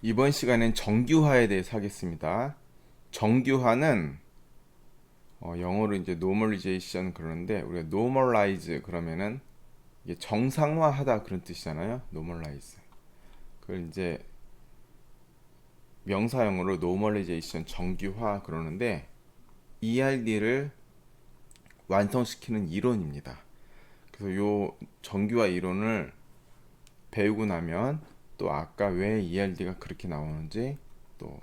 이번 시간엔 정규화에 대해서 하겠습니다. 정규화는 영어로 이제 normalization 그러는데, 우리가 normalize 그러면은 이게 정상화하다 그런 뜻이잖아요. normalize. 그걸 이제 명사형으로 normalization, 정규화 그러는데, ERD를 완성시키는 이론입니다. 그래서 요 정규화 이론을 배우고 나면 또 아까 왜 ERD가 그렇게 나오는지 또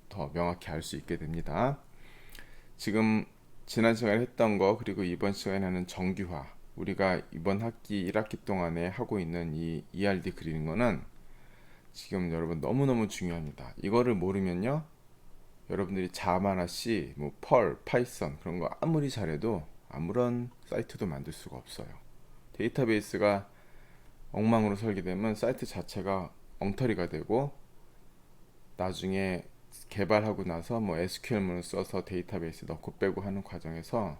더 명확히 알 수 있게 됩니다. 지금 지난 시간에 했던 거, 그리고 이번 시간에 하는 정규화, 우리가 이번 학기 1학기 동안에 하고 있는 이 ERD 그리는 거는 지금 여러분 너무너무 중요합니다. 이거를 모르면요, 여러분들이 자바나 C, 뭐 펄, 파이썬 그런 거 아무리 잘해도 아무런 사이트도 만들 수가 없어요. 데이터베이스가 엉망으로 설계되면 사이트 자체가 엉터리가 되고, 나중에 개발하고 나서 뭐 SQL문을 써서 데이터베이스 넣고 빼고 하는 과정에서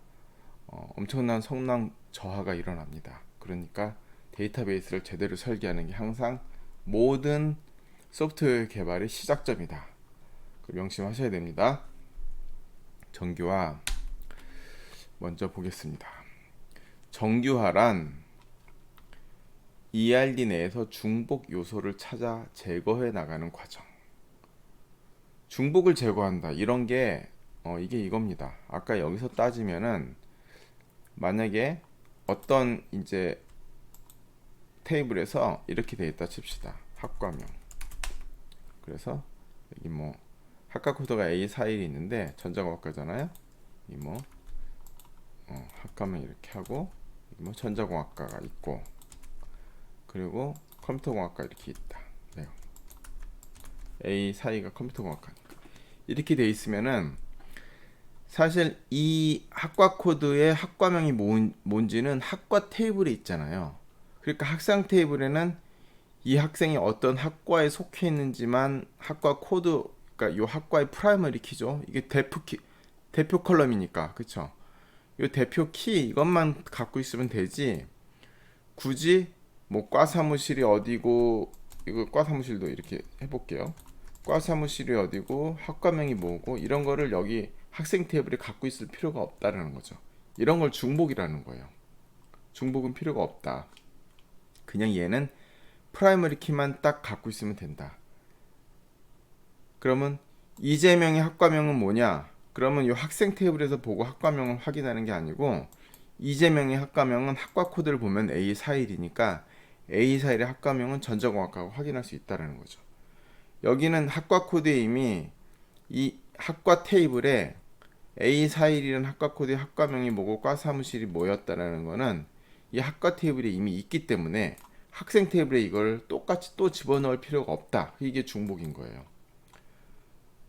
엄청난 성능 저하가 일어납니다. 그러니까 데이터베이스를 제대로 설계하는 게 항상 모든 소프트웨어 개발의 시작점이다. 명심하셔야 됩니다. 정규화 먼저 보겠습니다. 정규화란 ERD 내에서 중복 요소를 찾아 제거해 나가는 과정. 중복을 제거한다. 이런 게 이게 이겁니다. 아까 여기서 따지면은 만약에 어떤 이제 테이블에서 이렇게 돼 있다 칩시다. 학과명. 그래서 여기 뭐 학과 코드가 A41이 있는데 전자공학과잖아요. 이 뭐 학과명 이렇게 하고, 뭐 전자공학과가 있고, 그리고 컴퓨터공학과 이렇게 있다. 네. A42가 컴퓨터공학과니까 이렇게 돼 있으면은 사실 이 학과 코드의 학과명이 뭔지는 학과 테이블에 있잖아요. 그러니까 학생 테이블에는 이 학생이 어떤 학과에 속해 있는지만 학과 코드, 그러니까 이 학과의 프라이머리 키죠. 이게 대표 컬럼이니까, 그쵸? 이 대표 키 이것만 갖고 있으면 되지, 굳이 뭐 과 사무실이 어디고, 이거 과 사무실도 이렇게 해볼게요. 과 사무실이 어디고 학과명이 뭐고 이런 거를 여기 학생 테이블에 갖고 있을 필요가 없다라는 거죠. 이런 걸 중복이라는 거예요. 중복은 필요가 없다. 그냥 얘는 프라이머리 키만 딱 갖고 있으면 된다. 그러면 이재명의 학과명은 뭐냐? 그러면 이 학생 테이블에서 보고 학과명을 확인하는 게 아니고, 이재명의 학과명은 학과 코드를 보면 A41이니까 A41의 학과명은 전자공학과가 확인할 수 있다는 거죠. 여기는 학과 코드에 이미 이 학과 테이블에 A41이라는 학과 코드의 학과명이 뭐고 과 사무실이 뭐였다라는 거는 이 학과 테이블에 이미 있기 때문에 학생 테이블에 이걸 똑같이 또 집어넣을 필요가 없다. 이게 중복인 거예요.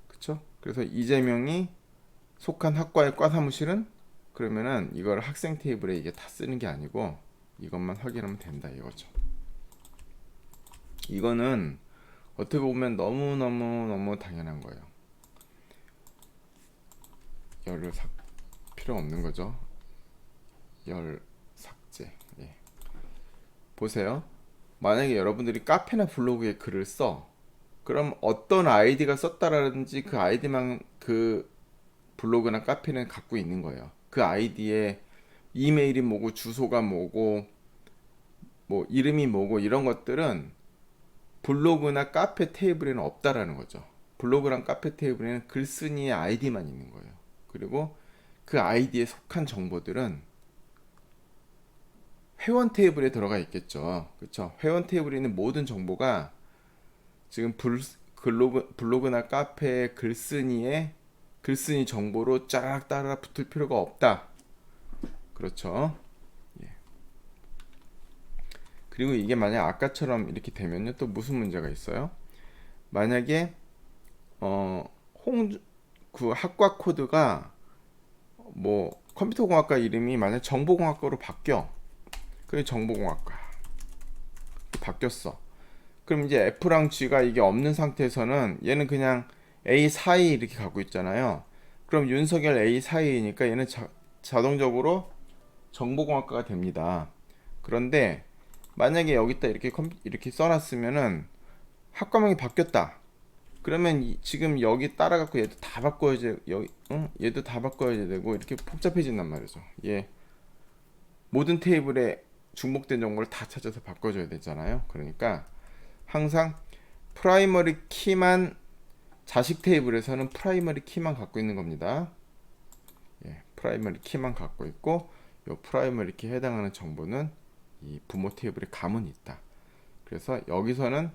그쵸? 그래서 이재명이 속한 학과의 과 사무실은, 그러면은 이걸 학생 테이블에 이게 다 쓰는 게 아니고 이것만 확인하면 된다 이거죠. 이거는 어떻게 보면 너무 당연한 거예요. 열을 필요 없는 거죠. 열 삭제. 예. 보세요. 만약에 여러분들이 카페나 블로그에 글을 써. 그럼 어떤 아이디가 썼다라든지 그 아이디만 그 블로그나 카페는 갖고 있는 거예요. 그 아이디에 이메일이 뭐고 주소가 뭐고 뭐 이름이 뭐고 이런 것들은 블로그나 카페 테이블에는 없다라는 거죠. 블로그랑 카페 테이블에는 글쓴이의 아이디만 있는 거예요. 그리고 그 아이디에 속한 정보들은 회원 테이블에 들어가 있겠죠. 그렇죠? 회원 테이블에 있는 모든 정보가 지금 블로그나 카페 글쓴이 정보로 쫙 따라 붙을 필요가 없다. 그렇죠? 예. 그리고 이게 만약 아까처럼 이렇게 되면요, 또 무슨 문제가 있어요? 만약에 그 학과 코드가 뭐 컴퓨터공학과 이름이 만약 정보공학과로 바뀌어. 그게 정보공학과 바뀌었어. 그럼 이제 F랑 G가 이게 없는 상태에서는 얘는 그냥 A 사이 이렇게 갖고 있잖아요. 그럼 윤석열 A 사이니까 얘는 자동적으로 정보공학과가 됩니다. 그런데 만약에 여기다 이렇게 써놨으면은 학과명이 바뀌었다. 그러면 지금 여기 따라갖고 얘도 다 바꿔야지, 여기 얘도 다 바꿔야 되고 이렇게 복잡해진단 말이죠. 얘 모든 테이블에 중복된 정보를 다 찾아서 바꿔줘야 되잖아요. 그러니까 항상 프라이머리 키만, 자식 테이블에서는 프라이머리 키만 갖고 있는 겁니다. 예, 프라이머리 키만 갖고 있고 요 프라이머리 키에 해당하는 정보는 이 부모 테이블에 가문이 있다. 그래서 여기서는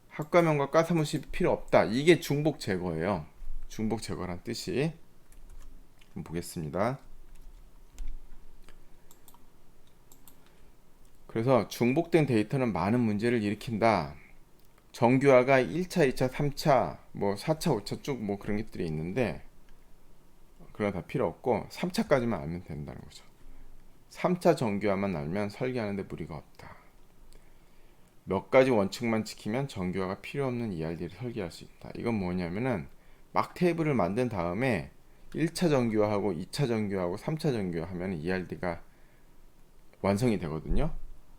학과명과 가사무시 필요 없다. 이게 중복 제거예요. 중복 제거란 뜻이. 한번 보겠습니다. 그래서 중복된 데이터는 많은 문제를 일으킨다. 정규화가 1차, 2차, 3차, 뭐 4차, 5차 쭉 뭐 그런 것들이 있는데 그런 거 다 필요 없고 3차까지만 알면 된다는 거죠. 3차 정규화만 알면 설계하는데 무리가 없다. 몇 가지 원칙만 지키면 정규화가 필요 없는 ERD를 설계할 수 있다. 이건 뭐냐면은 막 테이블을 만든 다음에 1차 정규화하고 2차 정규화하고 3차 정규화 하면 ERD가 완성이 되거든요.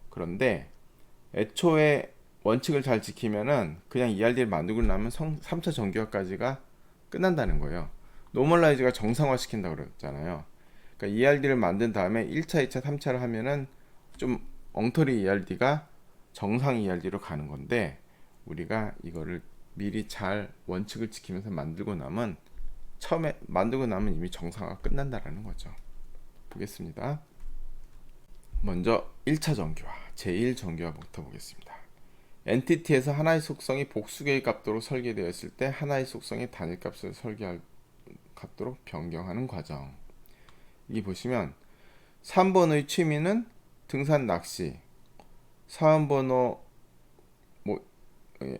그런데 애초에 원칙을 잘 지키면은 그냥 ERD를 만들고 나면 3차 정규화까지가 끝난다는 거예요. 노멀라이즈가 정상화 시킨다 그랬잖아요. 그러니까 ERD를 만든 다음에 1차, 2차, 3차를 하면은 좀 엉터리 ERD가 정상 ERD로 가는 건데, 우리가 이거를 미리 잘 원칙을 지키면서 만들고 나면 처음에 만들고 나면 이미 정상화가 끝난다라는 거죠. 보겠습니다. 먼저 1차 정규화, 제1정규화부터 보겠습니다. 엔티티에서 하나의 속성이 복수개의 값도로 설계되었을 때 하나의 속성이 단일 값을 설계할 값도로 변경하는 과정. 여기 보시면 3번의 취미는 등산 낚시, 4번호 뭐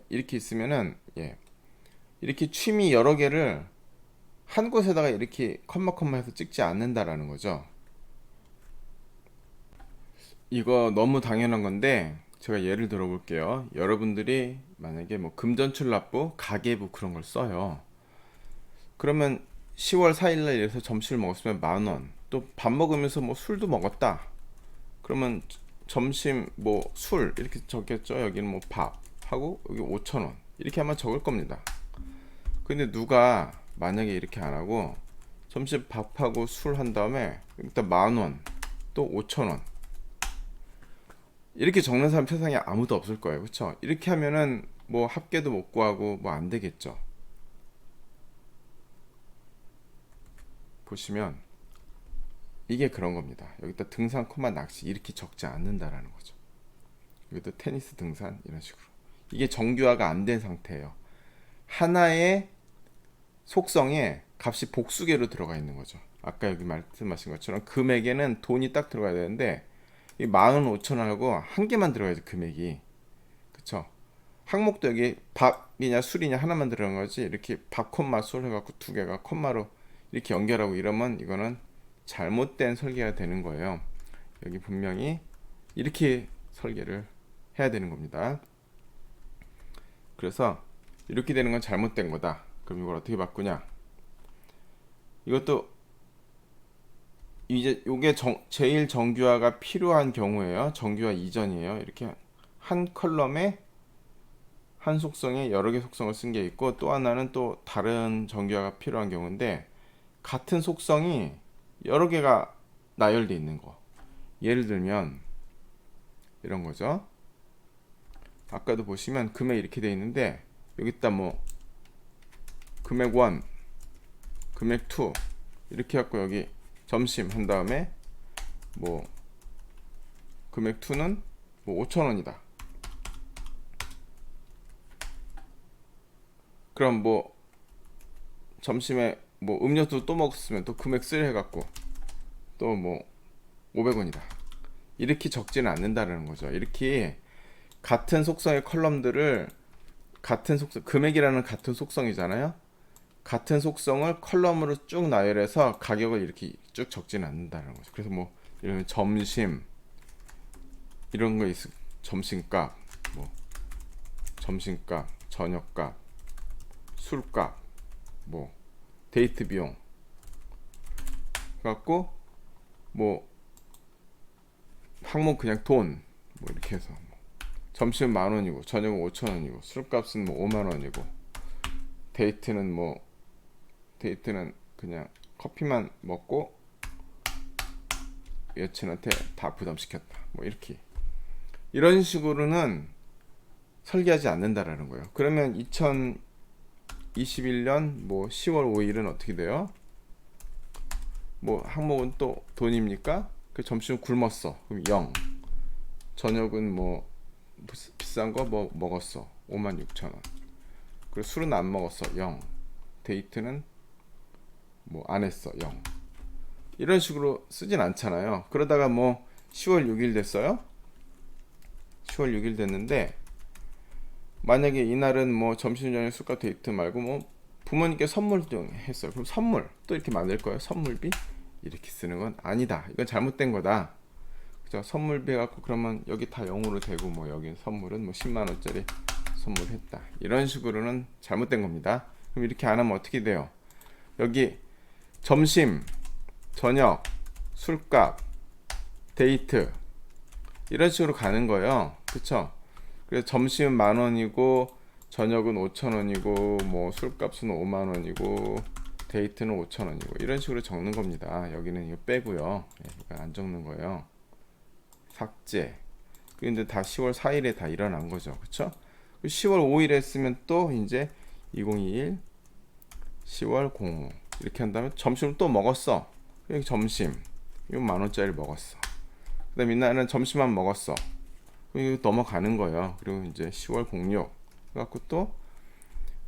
이렇게 있으면은 이렇게 취미 여러 개를 한 곳에다가 이렇게 컴마 해서 찍지 않는다라는 거죠. 이거 너무 당연한 건데 제가 예를 들어 볼게요. 여러분들이 만약에 뭐 금전출납부, 가계부 그런 걸 써요. 그러면 10월 4일날 이래서 점심을 먹었으면 10,000원, 또 밥 먹으면서 뭐 술도 먹었다. 그러면 점심 뭐 술 이렇게 적겠죠. 여기는 뭐 밥 하고 여기 5,000원 이렇게 아마 적을 겁니다. 근데 누가 만약에 이렇게 안 하고 점심 밥하고 술 한 다음에 일단 10,000원 또 5,000원 이렇게 적는 사람 세상에 아무도 없을 거예요. 그렇죠? 이렇게 하면은 뭐 합계도 못 구하고 뭐 안 되겠죠. 보시면 이게 그런 겁니다. 여기다 등산, 낚시 이렇게 적지 않는다라는 거죠. 여기도 테니스, 등산 이런 식으로. 이게 정규화가 안 된 상태예요. 하나의 속성에 값이 복수계로 들어가 있는 거죠. 아까 여기 말씀하신 것처럼 금액에는 돈이 딱 들어가야 되는데 이 45,000원하고 한 개만 들어가야죠. 금액이. 그쵸? 항목도 여기 밥이냐 술이냐 하나만 들어간 거지, 이렇게 밥, 술 해갖고 두 개가 콤마로 이렇게 연결하고 이러면 이거는 잘못된 설계가 되는 거예요. 여기 분명히 이렇게 설계를 해야 되는 겁니다. 그래서 이렇게 되는 건 잘못된 거다. 그럼 이걸 어떻게 바꾸냐? 이것도 이제 요게 제일 정규화가 필요한 경우에요. 정규화 이전이에요. 이렇게 한 컬럼에 한 속성에 여러 개 속성을 쓴 게 있고, 또 하나는 또 다른 정규화가 필요한 경우인데 같은 속성이 여러 개가 나열되어 있는 거. 예를 들면 이런 거죠. 아까도 보시면 금액 이렇게 되어 있는데 여기다 뭐 금액 1, 금액 2 이렇게 해갖고 여기 점심 한 다음에 뭐 금액 2는 뭐 5,000원이다. 그럼 뭐 점심에 뭐 음료수 또 먹었으면 또 금액 3 해갖고 또 뭐 500원이다. 이렇게 적지는 않는다는 거죠. 이렇게 같은 속성의 컬럼들을 같은 속성, 금액이라는 같은 속성이잖아요. 같은 속성을 컬럼으로 쭉 나열해서 가격을 이렇게 쭉 적지는 않는다는 거죠. 그래서 뭐 이런 점심 이런 거 있어, 점심값, 뭐 점심값, 저녁값, 술값, 뭐 데이트 비용 갖고 뭐 항목 그냥 돈 뭐 이렇게 해서 뭐 점심은 10,000원이고 저녁은 5,000원이고 술값은 뭐 50,000원이고 데이트는 그냥 커피만 먹고 여친한테 다 부담시켰다 뭐 이렇게 이런 식으로는 설계하지 않는다라는 거예요. 그러면 2021년 뭐 10월 5일은 어떻게 돼요? 뭐 항목은 또 돈입니까? 그 점심 굶었어. 그럼 0. 저녁은 뭐 비싼 거 뭐 먹었어. 56,000원. 그리고 술은 안 먹었어. 0. 데이트는 뭐 안 했어. 0. 이런 식으로 쓰진 않잖아요. 그러다가 뭐 10월 6일 됐어요? 10월 6일 됐는데 만약에 이날은 뭐 점심 저녁 술과 데이트 말고 뭐 부모님께 선물 좀 했어요. 그럼 선물 또 이렇게 만들 거예요. 선물비 이렇게 쓰는 건 아니다. 이건 잘못된 거다. 그죠? 선물비 갖고 그러면 여기 다 0으로 되고 뭐 여기 선물은 뭐 10만 원짜리 선물했다. 이런 식으로는 잘못된 겁니다. 그럼 이렇게 안 하면 어떻게 돼요? 여기 점심, 저녁, 술값, 데이트 이런 식으로 가는 거예요. 그쵸? 그래서 점심은 10,000원이고 저녁은 5,000원이고 뭐 술값은 50,000원이고 데이트는 5,000원이고 이런 식으로 적는 겁니다. 여기는 이거 빼고요. 이거 안 적는 거예요. 삭제. 근데 다 10월 4일에 다 일어난 거죠. 그쵸? 10월 5일에 했으면 또 이제 2021 10월 05 이렇게 한다면 점심을 또 먹었어. 여기 점심 이거 10,000원짜리 먹었어. 그 다음에 이날은 점심만 먹었어. 이거 넘어가는 거예요. 그리고 이제 10월 06 그래갖고 또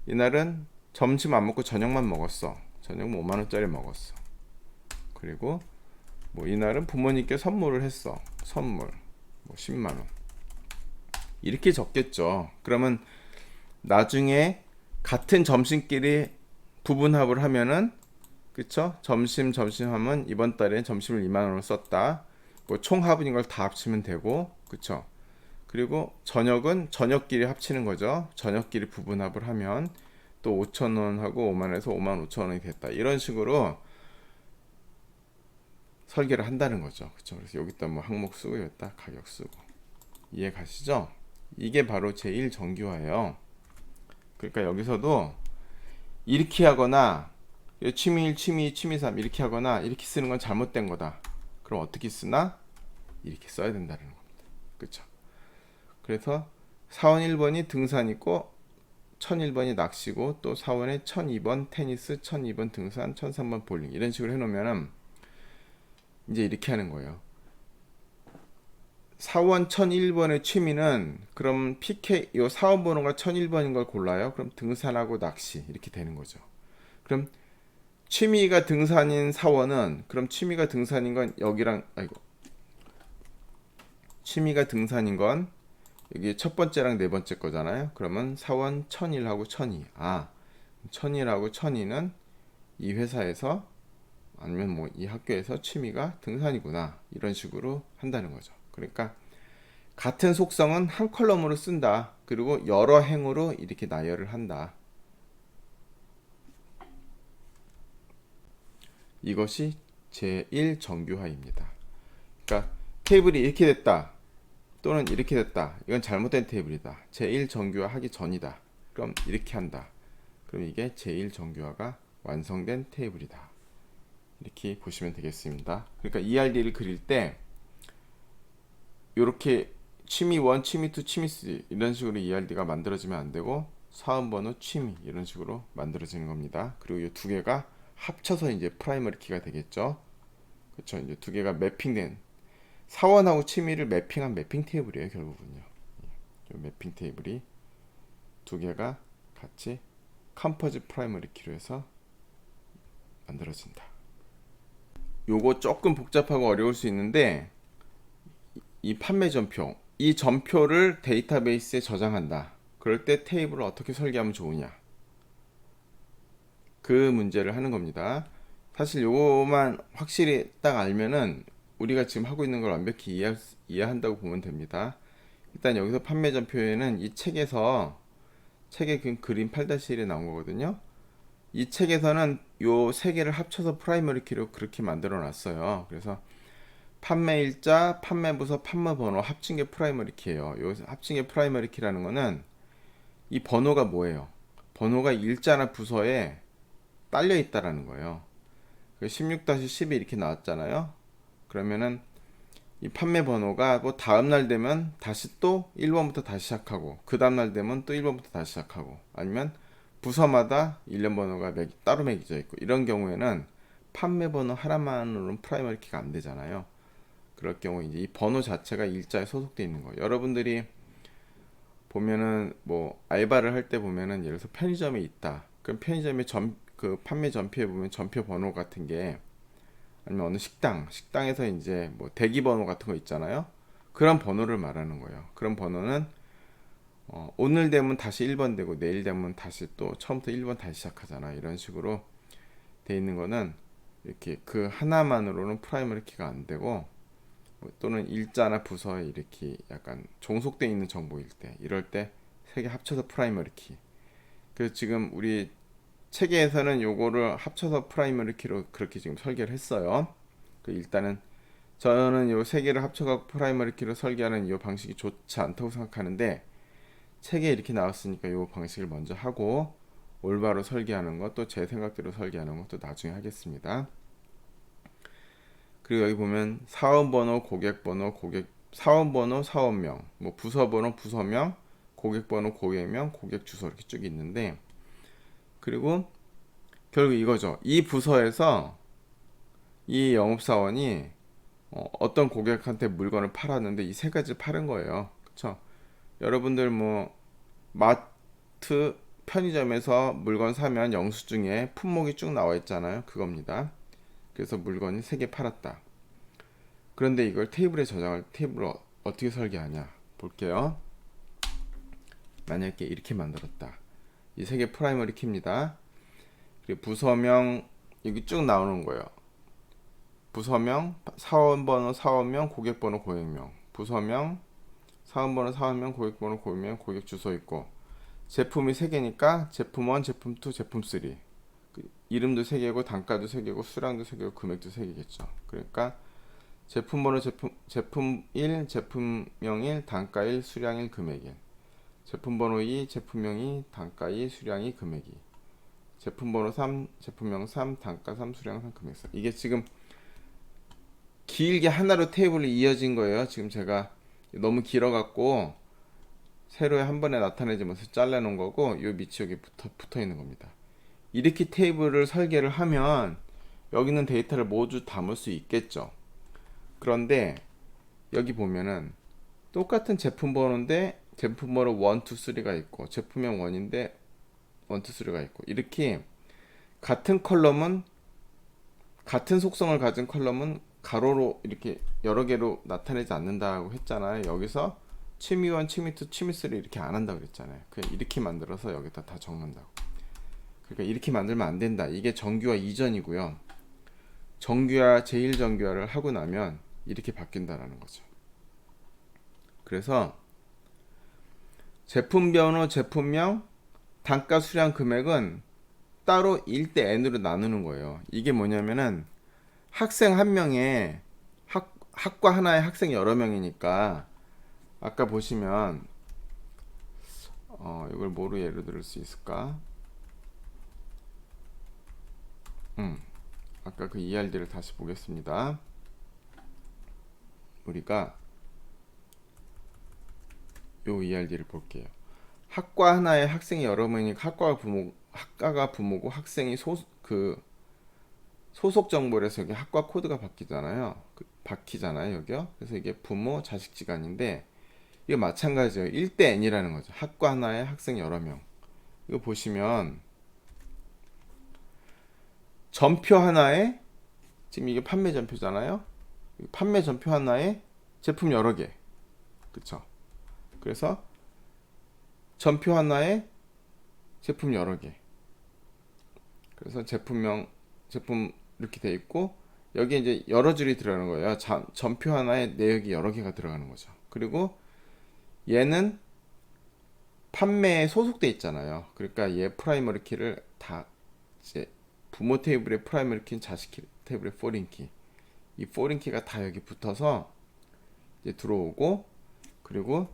이날은 점심 안 먹고 저녁만 먹었어. 저녁 50,000원짜리 먹었어. 그리고 뭐 이날은 부모님께 선물을 했어. 선물 뭐 10만원 이렇게 적겠죠. 그러면 나중에 같은 점심끼리 부분합을 하면은 그쵸? 점심 하면 이번 달에 점심을 20,000원을 썼다. 뭐 총합은 이걸 다 합치면 되고 그쵸? 그리고 저녁은 저녁끼리 합치는 거죠. 저녁끼리 부분합을 하면 또 5,000원하고 50,000원에서 55,000원이 됐다. 이런 식으로 설계를 한다는 거죠. 그쵸? 그래서 여기다 뭐 항목 쓰고 여기다 가격 쓰고 이해 가시죠? 이게 바로 제1정규화예요. 그러니까 여기서도 이렇게 하거나 취미 1, 취미 2, 취미 3 이렇게 하거나 이렇게 쓰는 건 잘못된 거다. 그럼 어떻게 쓰나? 이렇게 써야 된다는 겁니다. 그쵸? 그래서 사원 1번이 등산이고 1001번이 낚시고 또 사원에 1002번 테니스, 1002번 등산, 1003번 볼링 이런 식으로 해놓으면은 이제 이렇게 하는 거예요. 사원 1001번의 취미는 그럼 PK 요 사원 번호가 1001번인 걸 골라요. 그럼 등산하고 낚시 이렇게 되는 거죠. 그럼 취미가 등산인 사원은 그럼 취미가 등산인 건 여기랑 취미가 등산인 건 여기 첫 번째랑 네 번째 거잖아요. 그러면 사원 1001하고 1002. 1001하고 1002는 이 회사에서 아니면 뭐 이 학교에서 취미가 등산이구나. 이런 식으로 한다는 거죠. 그러니까 같은 속성은 한 컬럼으로 쓴다. 그리고 여러 행으로 이렇게 나열을 한다. 이것이 제1정규화입니다. 그러니까 테이블이 이렇게 됐다. 또는 이렇게 됐다. 이건 잘못된 테이블이다. 제1정규화 하기 전이다. 그럼 이렇게 한다. 그럼 이게 제1정규화가 완성된 테이블이다. 이렇게 보시면 되겠습니다. 그러니까 ERD를 그릴 때 이렇게 취미 1, 취미 2, 취미 3 이런 식으로 ERD가 만들어지면 안 되고 사원번호 취미 이런 식으로 만들어지는 겁니다. 그리고 이 두 개가 합쳐서 이제 프라이머리 키가 되겠죠. 그렇죠. 이제 두 개가 매핑된 사원하고 취미를 매핑한 매핑 테이블이에요. 결국은요. 이 매핑 테이블이 두 개가 같이 컴포즈 프라이머리 키로 해서 만들어진다. 요거 조금 복잡하고 어려울 수 있는데 이 판매 전표 이 전표를 데이터베이스에 저장한다. 그럴 때 테이블을 어떻게 설계하면 좋으냐 그 문제를 하는 겁니다. 사실 요거만 확실히 딱 알면은 우리가 지금 하고 있는 걸 완벽히 이해한다고 보면 됩니다. 일단 여기서 판매 전표에는 이 책에서 책에 그림 8-1에 나온 거거든요. 이 책에서는 요 세 개를 합쳐서 프라이머리 키로 그렇게 만들어 놨어요. 그래서 판매일자, 판매부서, 판매번호 합친 게 프라이머리 키예요. 요 합친 게 프라이머리 키라는 거는 이 번호가 뭐예요? 번호가 일자나 부서에 딸려 있다라는 거예요. 16-12 이렇게 나왔잖아요. 그러면은 이 판매 번호가 뭐 다음날 되면 다시 또 1번부터 다시 시작하고, 그 다음날 되면 또 1번부터 다시 시작하고, 아니면 부서마다 일련 번호가 따로 매겨져 있고, 이런 경우에는 판매 번호 하나만으로는 프라이머리 키가 안 되잖아요. 그럴 경우 이제 이 번호 자체가 일자에 소속되어 있는 거예요. 여러분들이 보면은 뭐 알바를 할 때 보면은 예를 들어서 편의점에 있다. 그럼 편의점의 그 판매 전표에 보면 전표 번호 같은 게, 아니면 어느 식당에서 이제 뭐 대기 번호 같은 거 있잖아요. 그런 번호를 말하는 거예요. 그런 번호는 오늘 되면 다시 1번 되고 내일 되면 다시 또 처음부터 1번 다시 시작하잖아. 이런 식으로 돼 있는 거는 이렇게 그 하나만으로는 프라이머리 키가 안 되고, 또는 일자나 부서에 이렇게 약간 종속되어 있는 정보일 때, 이럴 때 세 개 합쳐서 프라이머리 키. 그래서 지금 우리 체계에서는 요거를 합쳐서 프라이머리 키로 그렇게 지금 설계를 했어요. 일단은 저는 요 세 개를 합쳐서 프라이머리 키로 설계하는 이 방식이 좋지 않다고 생각하는데, 책에 이렇게 나왔으니까 요 방식을 먼저 하고 올바로 설계하는 것, 또 제 생각대로 설계하는 것도 나중에 하겠습니다. 그리고 여기 보면 사원번호, 고객번호, 사원번호, 사원명, 뭐 부서번호, 부서명, 고객번호, 고객명, 고객 주소 이렇게 쭉 있는데, 그리고 결국 이거죠. 이 부서에서 이 영업사원이 어떤 고객한테 물건을 팔았는데 이 세 가지를 팔은 거예요. 그쵸? 여러분들 뭐 마트, 편의점에서 물건 사면 영수증에 품목이 쭉 나와 있잖아요. 그겁니다. 그래서 물건이 3개 팔았다. 그런데 이걸 테이블을 어떻게 설계하냐 볼게요. 만약에 이렇게 만들었다. 이 3개 프라이머리 키입니다. 그리고 부서명 여기 쭉 나오는 거예요. 부서명, 사원번호, 사원명, 고객번호, 고객명. 부서명, 사원번호, 사원명, 고객번호, 고객명, 고객 주소 있고, 제품이 3개니까 제품 1, 제품 2, 제품 3. 이름도 3개고 단가도 3개고 수량도 3개고 금액도 3개겠죠. 그러니까 제품 번호 제품 1, 제품명 1, 단가 1, 수량 1, 금액 1. 제품 번호 2, 제품명 2, 단가 2, 수량 2, 금액 2. 제품 번호 3, 제품명 3, 단가 3, 수량 3, 금액 4. 이게 지금 길게 하나로 테이블이 이어진 거예요. 지금 제가 너무 길어갖고 세로에 한 번에 나타내지 못해서 잘라놓은 거고, 요 밑이 여기 붙어 있는 겁니다. 이렇게 테이블을 설계를 하면 여기 있는 데이터를 모두 담을 수 있겠죠. 그런데 여기 보면은 똑같은 제품 번호인데 제품 번호 1, 2, 3가 있고, 제품명 1인데 1, 2, 3가 있고, 이렇게 같은 컬럼은, 같은 속성을 가진 컬럼은 가로로 이렇게 여러 개로 나타내지 않는다고 했잖아요. 여기서 취미 1, 취미 2, 취미 3 이렇게 안 한다고 그랬잖아요. 그냥 이렇게 만들어서 여기다 다 적는다고. 그러니까 이렇게 만들면 안 된다. 이게 정규화 이전이고요. 정규화, 제1정규화를 하고 나면 이렇게 바뀐다라는 거죠. 그래서 제품 번호, 제품명, 단가, 수량, 금액은 따로 1대 n으로 나누는 거예요. 이게 뭐냐면은 학생 한 명에 학과 하나에 학생 여러 명이니까, 아까 보시면 이걸 뭐로 예를 들을 수 있을까? 아까 그 ERD를 다시 보겠습니다. 우리가 요 ERD를 볼게요. 학과 하나에 학생이 여러 명이니까 학과가 부모고 학생이 소속 정보를 해서 여기 학과 코드가 바뀌잖아요. 여기요. 그래서 이게 부모, 자식지간인데, 이거 마찬가지예요. 1대 n이라는 거죠. 학과 하나에 학생 여러 명. 이거 보시면 전표 하나에, 지금 이게 판매 전표잖아요. 판매 전표 하나에 제품 여러 개. 그쵸? 그래서 전표 하나에 제품 여러 개. 그래서 제품 이렇게 돼 있고, 여기에 이제 여러 줄이 들어가는 거예요. 전표 하나에 내역이 여러 개가 들어가는 거죠. 그리고 얘는 판매에 소속돼 있잖아요. 그러니까 얘 프라이머리 키를 다 이제 부모 테이블의 프라이머리 키는 자식 테이블의 포린 키, 이 포린 키가 다 여기 붙어서 이제 들어오고, 그리고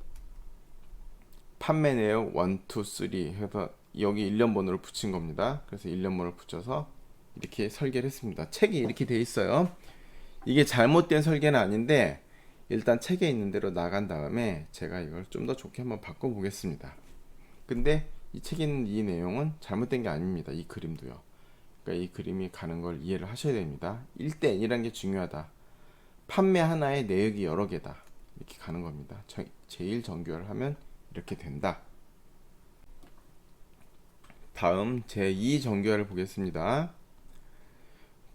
판매 내역 1, 2, 3 해서 여기 일련번호를 붙인 겁니다. 그래서 일련번호를 붙여서 이렇게 설계를 했습니다. 책이 이렇게 돼 있어요. 이게 잘못된 설계는 아닌데 일단 책에 있는 대로 나간 다음에 제가 이걸 좀 더 좋게 한번 바꿔 보겠습니다. 근데 이 책에 있는 이 내용은 잘못된 게 아닙니다. 이 그림도요. 그러니까 이 그림이 가는 걸 이해를 하셔야 됩니다. 1대1이라는 게 중요하다. 판매 하나에 내역이 여러 개다. 이렇게 가는 겁니다. 제1정규화를 하면 이렇게 된다. 다음 제2정규화를 보겠습니다.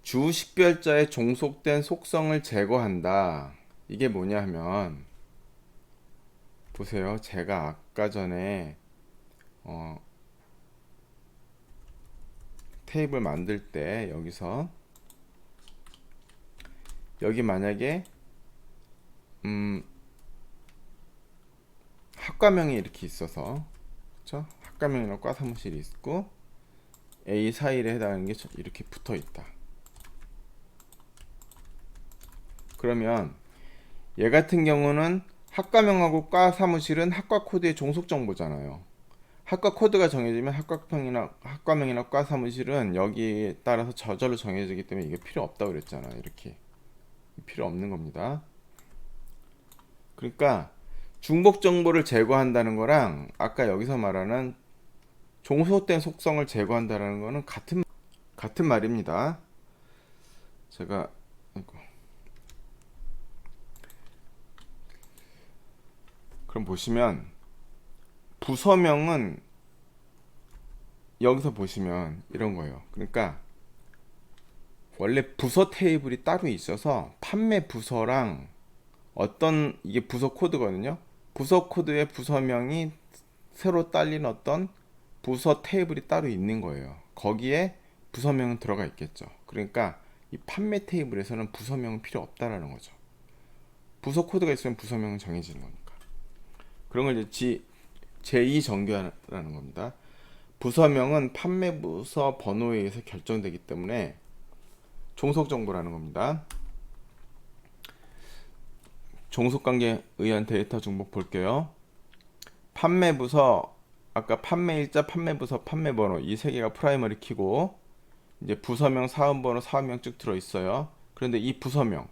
주 식별자의 종속된 속성을 제거한다. 이게 뭐냐 하면, 보세요. 제가 아까 전에 테이블 만들 때 여기 만약에 학과명이 이렇게 있어서, 그쵸? 학과명이나 과 사무실이 있고 A 사일에 해당하는 게 이렇게 붙어 있다. 그러면 얘 같은 경우는 학과명하고 과 사무실은 학과 코드의 종속 정보잖아요. 학과 코드가 정해지면 학과명이나 과 사무실은 여기에 따라서 저절로 정해지기 때문에 이게 필요 없다고 그랬잖아요. 이렇게 필요 없는 겁니다. 그러니까 중복 정보를 제거한다는 거랑 아까 여기서 말하는 종속된 속성을 제거한다는 거는 같은 말입니다. 제가 그럼 보시면 부서명은 여기서 보시면 이런 거예요. 그러니까 원래 부서 테이블이 따로 있어서 판매 부서랑 어떤, 이게 부서 코드거든요. 부서 코드의 부서명이 새로 딸린 어떤 부서 테이블이 따로 있는 거예요. 거기에 부서명은 들어가 있겠죠. 그러니까 이 판매 테이블에서는 부서명은 필요 없다라는 거죠. 부서 코드가 있으면 부서명은 정해지는 거니까. 그런 걸 이제 제2 정규화라는 겁니다. 부서명은 판매 부서 번호에 의해서 결정되기 때문에 종속 정보라는 겁니다. 종속관계에 의한 데이터 중복 볼게요. 판매 부서, 아까 판매일자, 판매부서, 판매번호 이 세 개가 프라이머리 키고, 이제 부서명, 사업번호, 사업명 쭉 들어있어요. 그런데 이 부서명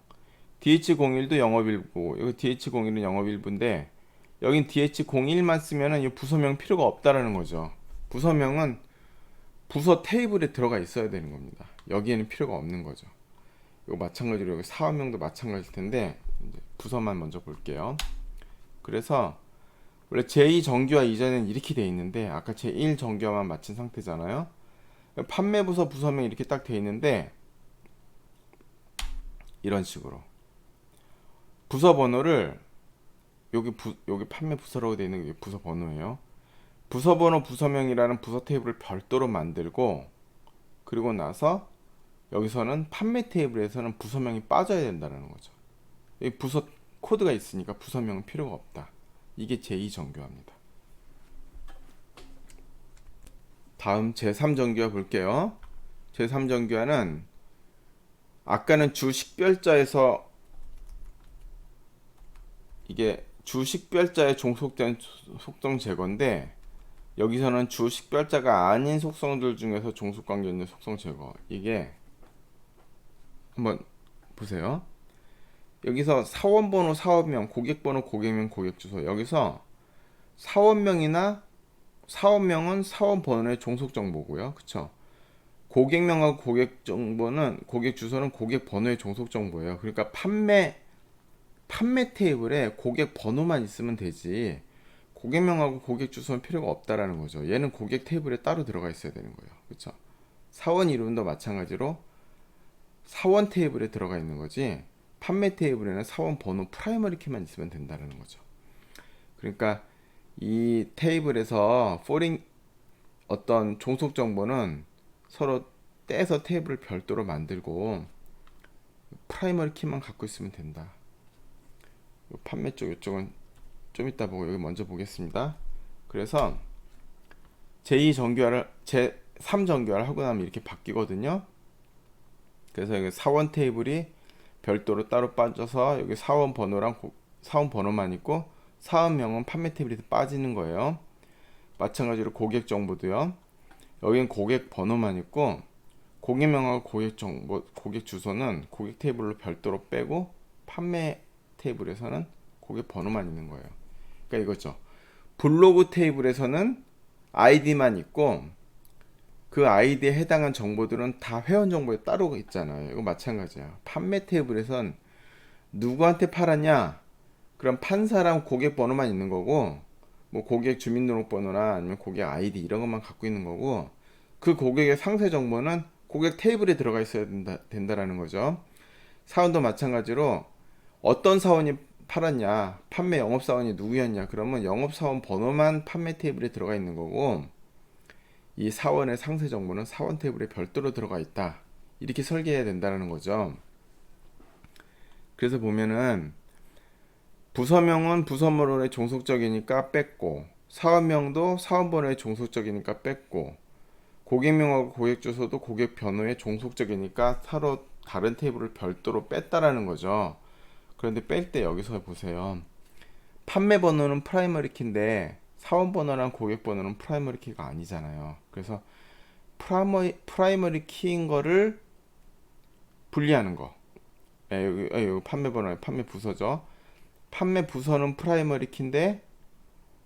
DH01도 영업일부고 여기 DH01은 영업일부인데 여긴 DH01만 쓰면은 이 부서명 필요가 없다라는 거죠. 부서명은 부서 테이블에 들어가 있어야 되는 겁니다. 여기에는 필요가 없는 거죠. 이거 마찬가지로 여기 사업명도 마찬가지일 텐데 이제 부서만 먼저 볼게요. 그래서 원래 제2 정규화 이전에는 이렇게 돼 있는데 아까 제1 정규화만 마친 상태잖아요. 판매부서 부서명이 이렇게 딱 돼 있는데 이런 식으로 부서 번호를 여기 판매 부서라고 되어 있는 게 부서 번호예요. 부서 번호 부서명이라는 부서 테이블을 별도로 만들고, 그리고 나서 여기서는 판매 테이블에서는 부서명이 빠져야 된다는 거죠. 여기 부서 코드가 있으니까 부서명은 필요가 없다. 이게 제2 정규화입니다. 다음 제3 정규화 볼게요. 제3 정규화는 아까는 주 식별자에서 이게 주 식별자에 종속된 속성 제거인데 여기서는 주 식별자가 아닌 속성들 중에서 종속관계 있는 속성 제거. 이게 한번 보세요. 여기서 사원번호, 사업명, 고객번호, 고객명, 고객주소. 여기서 사원명은 사원번호의 종속정보고요. 그쵸? 고객명하고 고객주소는 고객번호의 종속정보예요. 그러니까 판매 테이블에 고객 번호만 있으면 되지 고객명하고 고객 주소는 필요가 없다라는 거죠. 얘는 고객 테이블에 따로 들어가 있어야 되는 거예요. 그렇죠? 사원 이름도 마찬가지로 사원 테이블에 들어가 있는 거지 판매 테이블에는 사원 번호 프라이머리 키만 있으면 된다는 거죠. 그러니까 이 테이블에서 포링 어떤 종속 정보는 서로 떼서 테이블을 별도로 만들고 프라이머리 키만 갖고 있으면 된다. 판매 쪽 이쪽은 좀 이따 보고 여기 먼저 보겠습니다. 그래서 제2정규화를 제3정규화를 하고 나면 이렇게 바뀌거든요. 그래서 여기 사원 테이블이 별도로 따로 빠져서 여기 사원 번호랑 사원 번호만 있고 사원명은 판매 테이블에서 빠지는 거예요. 마찬가지로 고객 정보도요. 여기는 고객 번호만 있고 고객명하고 고객 정보, 고객 주소는 고객 테이블로 별도로 빼고 판매 테이블에서는 고객 번호만 있는 거예요. 그러니까 이거죠. 블로그 테이블에서는 아이디만 있고 그 아이디에 해당한 정보들은 다 회원 정보에 따로 있잖아요. 이거 마찬가지야. 판매 테이블에선 누구한테 팔았냐? 그럼 판 사람 고객 번호만 있는 거고 뭐 고객 주민등록번호나 아니면 고객 아이디 이런 것만 갖고 있는 거고 그 고객의 상세 정보는 고객 테이블에 들어가 있어야 된다라는 거죠. 사원도 마찬가지로 어떤 사원이 팔았냐, 판매 영업사원이 누구였냐, 그러면 영업사원 번호만 판매 테이블에 들어가 있는 거고 이 사원의 상세 정보는 사원 테이블에 별도로 들어가 있다. 이렇게 설계해야 된다는 거죠. 그래서 보면은 부서명은 부서번호에 종속적이니까 뺐고 사원명도 사원번호에 종속적이니까 뺐고 고객명하고 고객 주소도 고객 번호에 종속적이니까 서로 다른 테이블을 별도로 뺐다라는 거죠. 그런데 뺄 때 여기서 보세요. 판매 번호는 프라이머리 키인데 사원 번호랑 고객 번호는 프라이머리 키가 아니잖아요. 그래서 프라이머리 키인 거를 분리하는 거. 여기 판매 번호에 판매 부서죠. 판매 부서는 프라이머리 키인데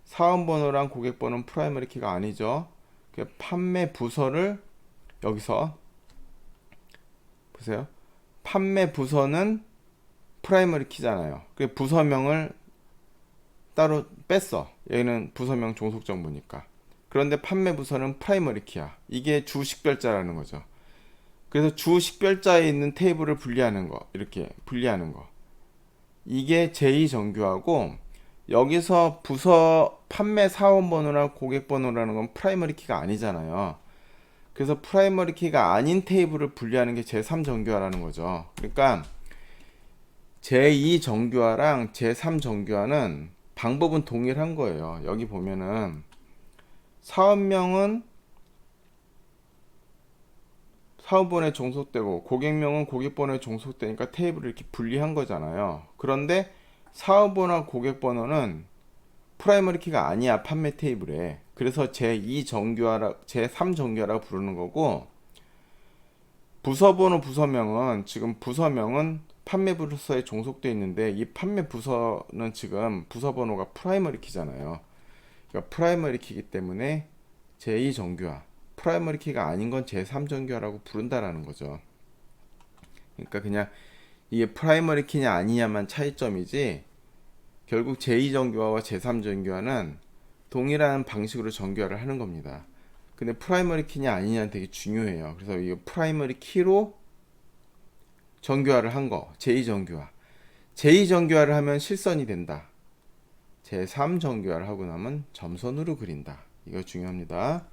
사원 번호랑 고객 번호는 프라이머리 키가 아니죠. 판매 부서를 여기서 보세요. 판매 부서는 프라이머리 키잖아요. 그 부서명을 따로 뺐어. 얘는 부서명 종속 정보니까. 그런데 판매 부서는 프라이머리 키야. 이게 주 식별자라는 거죠. 그래서 주 식별자에 있는 테이블을 분리하는 거, 이렇게 분리하는 거. 이게 제2정규하고 여기서 부서 판매 사원 번호나 고객 번호라는 건 프라이머리 키가 아니잖아요. 그래서 프라이머리 키가 아닌 테이블을 분리하는 게 제3정규화라는 거죠. 그러니까 제2정규화랑 제3정규화는 방법은 동일한 거예요. 여기 보면은 사원명은 사원번호에 종속되고 고객명은 고객번호에 종속되니까 테이블을 이렇게 분리한 거잖아요. 그런데 사원번호와 고객번호는 프라이머리 키가 아니야, 판매 테이블에. 그래서 제2정규화라 제3정규화라고 부르는 거고 부서번호 부서명은 지금 부서명은 판매 부서에 종속되어 있는데 이 판매 부서는 지금 부서번호가 프라이머리 키잖아요. 그러니까 프라이머리 키이기 때문에 제2정규화, 프라이머리 키가 아닌 건 제3정규화라고 부른다라는 거죠. 그러니까 그냥 이게 프라이머리 키냐 아니냐만 차이점이지 결국 제2정규화와 제3정규화는 동일한 방식으로 정규화를 하는 겁니다. 근데 프라이머리 키냐 아니냐는 되게 중요해요. 그래서 이거 프라이머리 키로 정규화를 한 거, 제2정규화. 제2정규화를 하면 실선이 된다. 제3정규화를 하고 나면 점선으로 그린다. 이거 중요합니다.